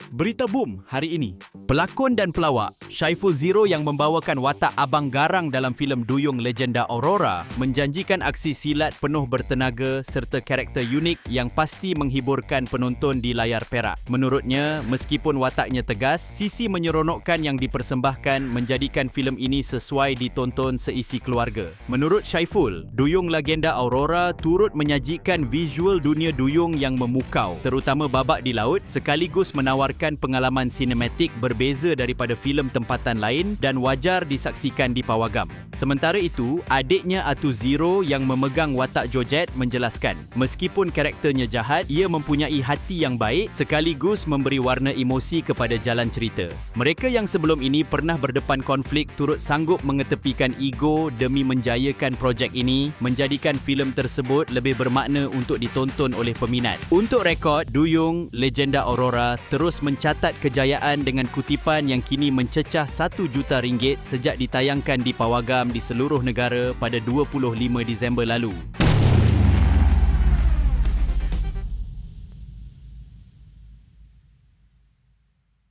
Berita boom hari ini. Pelakon dan pelawak Syaiful Zero yang membawakan watak Abang Garang dalam filem Duyung Legenda Aurora menjanjikan aksi silat penuh bertenaga serta karakter unik yang pasti menghiburkan penonton di layar perak. Menurutnya, meskipun wataknya tegas, sisi menyeronokkan yang dipersembahkan menjadikan filem ini sesuai ditonton seisi keluarga. Menurut Syaiful, Duyung Legenda Aurora turut menyajikan visual dunia duyung yang memukau, terutama babak di laut, sekaligus menawarkan pengalaman sinematik berbeza daripada filem tempatan lain dan wajar disaksikan di pawagam. Sementara itu, adiknya Atu Zero yang memegang watak Jojet menjelaskan, meskipun karakternya jahat, ia mempunyai hati yang baik sekaligus memberi warna emosi kepada jalan cerita. Mereka yang sebelum ini pernah berdepan konflik turut sanggup mengetepikan ego demi menjayakan projek ini, menjadikan filem tersebut lebih bermakna untuk ditonton oleh peminat. Untuk rekod, Duyung Legenda Aurora terus mencatat kejayaan dengan kutipan yang kini mencecah RM1 juta sejak ditayangkan di pawagam di seluruh negara pada 25 Disember lalu.